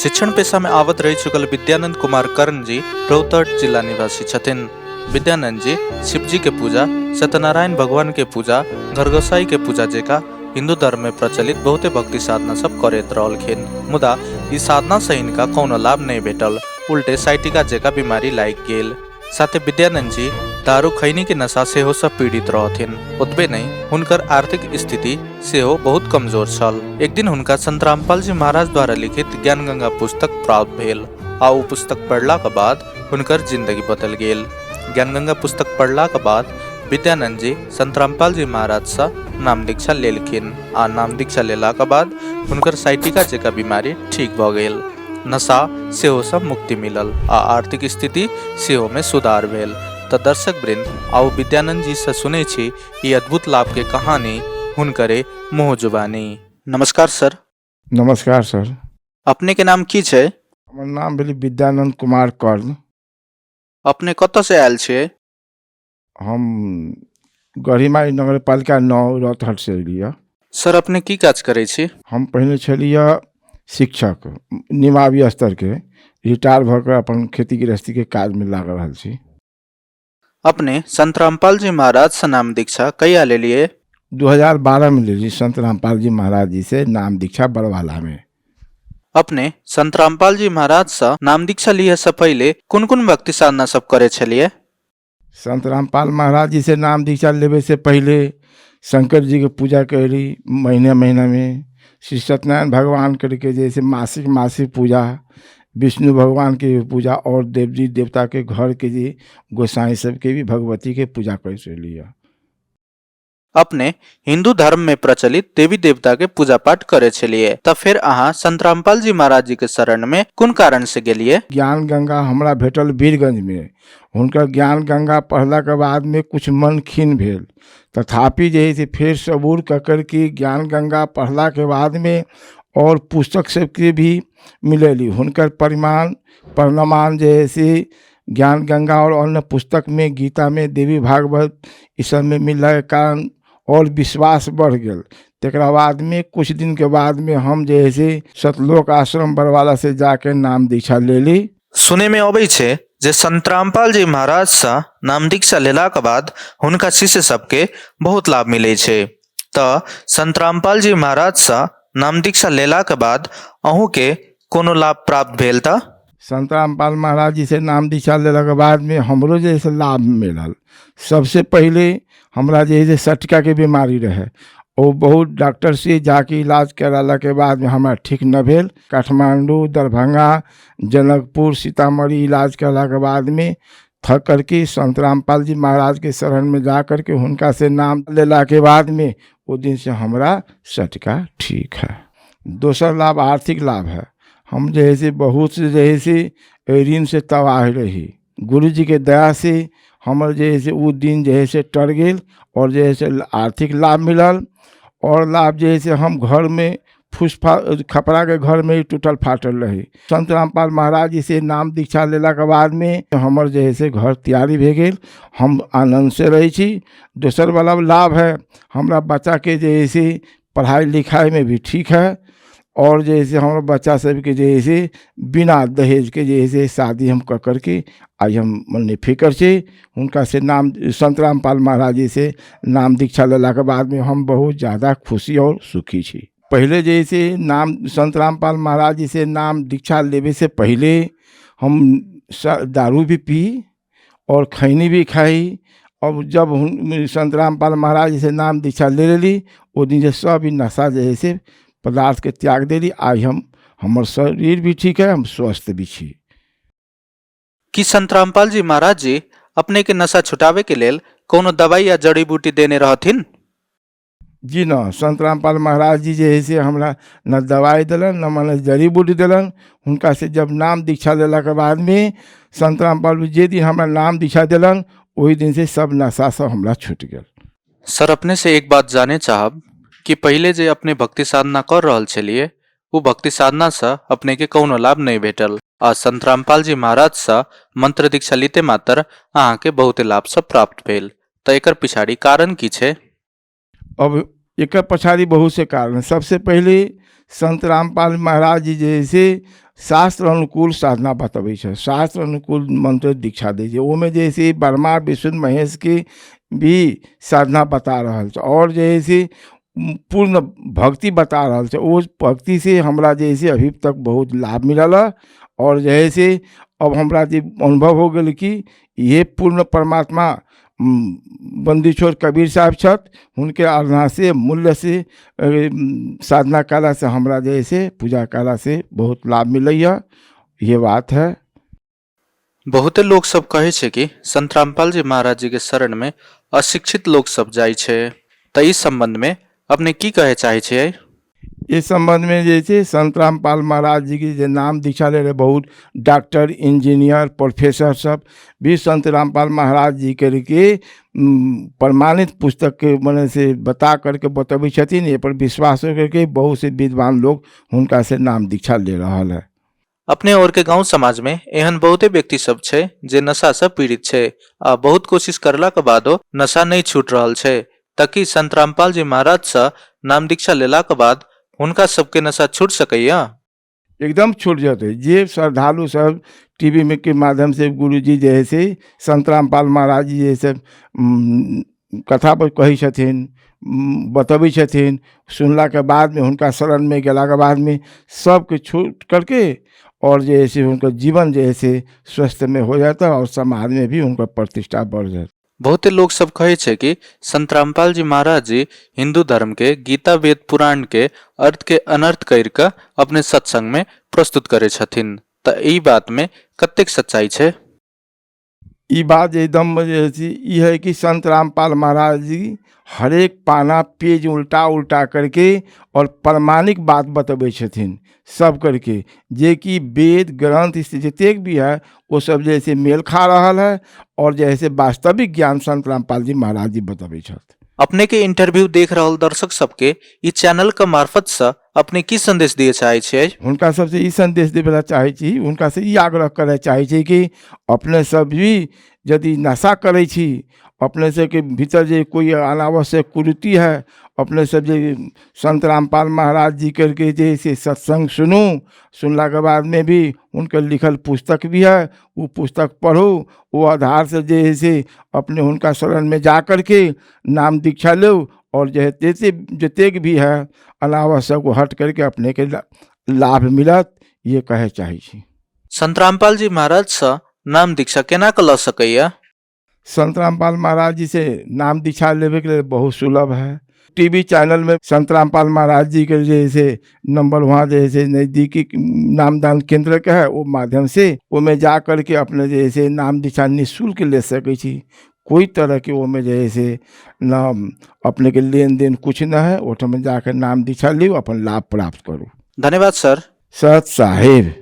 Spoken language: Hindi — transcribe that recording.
शिक्षण पेशा में आवत रही चुकल विद्यानंद कुमार कर्ण जी रोहतट जिला निवासी छथिन। विद्यानंद जी शिवजी के पूजा, सत्यनारायण भगवान के पूजा, घरगोसाई के पूजा जेका हिंदू धर्म में प्रचलित बहुते भक्ति साधना सब करत रहलखिन। मुदा ई साधना से इनका कौनो लाभ नहीं भेटल, उल्टे साइटिका जेका बीमारी लाग गेल। साथे विद्यानंद जी दारू खैनी के नशा से हो सब पीड़ित रहथिन। उतबे नहीं हुनकर आर्थिक स्थिति से हो बहुत कमजोर छल। एक दिन हुनका संत रामपाल जी महाराज द्वारा लिखित ज्ञान गंगा पुस्तक प्राप्त भेल आ उ पुस्तक पढ़ला के बाद हुनकर जिंदगी बदल गेल। ज्ञान गंगा पुस्तक पढ़ला के बाद विद्यानंद जी संत रामपाल जी महाराज से नाम दीक्षा लेलखिन आ नाम दीक्षा लेला के बाद हुनकर साइटिका जेका बीमारी ठीक भ गेल। नशा सेहो सब मुक्ति मिलल आ आर्थिक स्थिति सेहो में सुधार भेल। तो दर्शक वृंद आओ विद्यानंद जी से सुने छी ये अद्भुत लाभ के कहानी हुनकरे मुँह जुबानी। नमस्कार सर। नमस्कार सर। अपने के नाम की छे? हमर नाम भेल विद्यानंद कुमार कर्ण। अपने कत से आयल छे? हम गढ़ीमाई नगर पालिका 9 रोहतट से एलियै। सर अपने की काज करे छी? हम पहले छलियै शिक्षक निमावी स्तर के, रिटायर भ के अपन खेती गृहस्थी के काज में लागल रहल छी। अपने संत रामपाल जी महाराज से नाम दीक्षा कहिया ले लिए? 2012 में लेली संत रामपाल जी महाराज जी से नाम दीक्षा बड़वाला में। अपने संत रामपाल जी महाराज से नाम दीक्षा लिए से पहले कुन कुन भक्ति साधना सब करे छलिए? संत रामपाल महाराज जी से नाम दीक्षा लेवे से पहले शंकर जी के पूजा कैली महीने में, श्री सत्यनारायण भगवान करके जैसे मासिक पूजा, विष्णु भगवान के पूजा और देवी देवता के घर के जी गोसाई सब के भी भगवती के पूजा कर लिया। अपने हिंदू धर्म में प्रचलित देवी देवता के पूजा पाठ करे छलिए, तब फिर अहाँ संत रामपाल जी महाराज जी के शरण में कुन कारण से गेलिए? ज्ञान गंगा हमरा भेटल वीरगंज में। हुनकर ज्ञान गंगा पढ़ला के बाद में कुछ मन खिन भेल, तथापि जे है फिर सबूर ककर के ज्ञान गंगा पढ़ला के बाद में और पुस्तक सबके भी मिलेली। हुनकर परिणाम जैसे ज्ञान गंगा और अन्य पुस्तक में, गीता में, देवी भागवत इस सब में मिलने के कारण और विश्वास बढ़ गया। तकरा बाद में कुछ दिन के बाद में हम जैसे सतलोक आश्रम बरवाला से जाके नाम दीक्षा ले ली। सुने में अबै छे जे संत रामपाल जी महाराज से नाम दीक्षा लेला के बाद हुनका शिष्य सबके बहुत लाभ मिले छे। तो संत रामपाल जी महाराज से नाम दीक्षा लेला के बाद अहू के कोनो लाभ प्राप्त भेल? था संत रामपाल महाराज जी से नाम दीक्षा लेला के बाद में हमरो जैसे लाभ मिलल। सबसे पहले हमरा जैसे सटका के बीमारी रहे और बहुत डॉक्टर से जाके इलाज कराला के बाद में हमारा ठीक न भेल। काठमांडू, दरभंगा, जनकपुर, सीतामढ़ी इलाज कराला के बाद में थक करके संत रामपाल जी महाराज के शरण में जा करके हुनका से नाम लेला के बाद में वो दिन से हमरा सटका ठीक है। दूसरा लाभ आर्थिक लाभ है। हम जैसे बहुत से जैसे ऋण से तबाह रही, गुरु जी के दया से हमर जैसे वो दिन जैसे टर गेल और जैसे आर्थिक लाभ मिलल। और लाभ जैसे हम घर में खपरा के घर में ही टूटल फाटल रही। संत रामपाल महाराज जी से नाम दीक्षा लेला के बाद में हमर जैसे घर तैयारी भे गेल, हम आनंद से रही छी। दोसर वाला लाभ है हमरा बच्चा के जैसे पढ़ाई लिखाई में भी ठीक है और जैसे हमारे बच्चा सब के जैसे बिना दहेज के जैसे शादी हम कर करके आज हम मन फिक्र से उनका से नाम संत रामपाल महाराज जी से नाम दीक्षा लेला के बाद में हम बहुत ज़्यादा खुशी और सुखी छी। पहले जैसे नाम संत रामपाल महाराज जी से नाम दीक्षा लेवे से पहले हम दारू भी पी और खैनी भी खाई। और जब संत रामपाल महाराज जी से नाम दीक्षा ले ली वो दिन से सब नशा जैसे पदार्थ के त्याग देली। आज हमर शरीर भी ठीक है, हम स्वस्थ भी छी। कि संत रामपाल जी महाराज जी अपने के नशा छुटावे के लेल कोनो दवाई या जड़ी बूटी देने रहथिन? जी न, संत रामपाल महाराज जी जैसे हमरा न दवाई दिलन न मन जड़ी बूटी दिलन। उनका से जब नाम दीक्षा लेला के बाद में संत रामपाल जे दिन हमरा नाम दीक्षा दिलन वही दिन से सब नशा सब हमरा छूट गया। सर अपने से एक बात जाने चाहब कि पहले जे अपने भक्ति साधना कर रहल छलिए वो भक्ति साधना से अपने के कोनो लाभ नहीं भेटल आ संत रामपाल जी महाराज से मंत्र दीक्षा लीते मात्र अहाँ के बहुत लाभ सब प्राप्त भेल। तो एकर पिछाड़ी कारण की छे? अब एक पछाड़ी बहुत से कारण। सबसे पहले संत रामपाल महाराज जी जैसे शास्त्र अनुकूल साधना बतबै छै, शास्त्र अनुकूल मंत्र दीक्षा दै छै। ओमे जे है से ब्रह्मा विष्णु महेश के भी साधना बता रहल छै और जे है से पूर्ण भक्ति बता रहल छै। उस भक्ति से हमरा जे है से अभी तक बहुत लाभ मिलल है और जे है से अब हमरा जे अनुभव हो गेल कि ये पूर्ण परमात्मा बंदी छोड़ कबीर साहब छत, उनके आराधना से मूल्य से साधना कला से हमरा जे से पूजा कला से बहुत लाभ मिलैया, ये बात है। बहुते लोग सब कहे छे कि संत रामपाल जी महाराज जी के शरण में अशिक्षित लोग सब जाय छे, त इस संबंध में अपने की कहे चाहे छे? इस संबंध में जैसे संत रामपाल महाराज जी की जो नाम दीक्षा ले रहे, बहुत डॉक्टर इंजीनियर प्रोफेसर सब भी संत रामपाल महाराज जी करके प्रमाणित पुस्तक के मने से बता करके बतबै छथिन। ये पर विश्वास करके बहुत से विद्वान लोग उनका से नाम दीक्षा ले रहा है। अपने और के गांव समाज में एहन बहुते व्यक्ति सब छे जे नशा से पीड़ित छे आ बहुत कोशिश करला के बादो नशा नहीं छूट रहल छे, ताकि संत रामपाल जी महाराज से नाम दीक्षा लेला के बाद उनका सबके नशा छूट सकैया? एकदम छूट जाते। जे श्रद्धालु सब टीवी में के माध्यम से गुरुजी जैसे संत रामपाल महाराज जी जैसे कथा पर कही छथिन, बतबै छथिन, सुनला के बाद में उनका शरण में गेला के बाद में सबके छूट करके और जैसे उनका जीवन जैसे स्वस्थ में हो जाता और समाज में भी उनका प्रतिष्ठा बढ़ जाता। बहुते लोग सब कहे छे कि संत रामपाल जी महाराज जी हिंदू धर्म के गीता वेद पुराण के अर्थ के अनर्थ करके अपने सत्संग में प्रस्तुत करे छथिन, त ई बात में कतेक सच्चाई छे? ई बात एकदम ये है कि संत रामपाल महाराज जी हर एक पाना पेज उल्टा उल्टा करके और प्रमाणिक बात बतबै छथिन सब करके, जे कि वेद ग्रंथ जतेक भी है वो सब जैसे मेल खा रहा है और जैसे वास्तविक ज्ञान संत रामपाल जी महाराज जी बतबै छथि। अपने के इंटरव्यू देख रहल दर्शक सबके इस चैनल के मार्फत से अपने की संदेश दिए चाहे छे? उनका सबसे ई संदेश देवे चाहे छी, उनका से ई आग्रह करे चाहे छी कि अपने सब भी यदि नशा करे छी, अपने से के भीतर जो कोई अनावश्यक कुरीति है, अपने सब जो संत रामपाल महाराज जी करके जैसे सत्संग सुनला के बाद में भी उनके लिखल पुस्तक भी है, वो पुस्तक पढ़ो, वो आधार से जैसे अपने उनका शरण में जा करके नाम दीक्षा लो और जैसे जतेक भी है अनावश्यक को हट करके अपने के लाभ मिलत, ये कहे चाहे छी। संत रामपाल जी महाराज से नाम दीक्षा केना ल सकैया? संत रामपाल महाराज जी से नाम दीक्षा लेवे के लिए बहुत सुलभ है। टीवी चैनल में संत रामपाल महाराज जी के जैसे नंबर वहाँ जैसे नज़दीकी नामदान केंद्र का है, वो माध्यम से वो में जा करके अपने जैसे नाम दीक्षा निःशुल्क ले सके छी। कोई तरह के वो में जैसे नाम अपने के लेन देन कुछ न है, वो में जाकर नाम दीक्षा लियो, अपन लाभ प्राप्त करो। धन्यवाद सर। सत साहेब।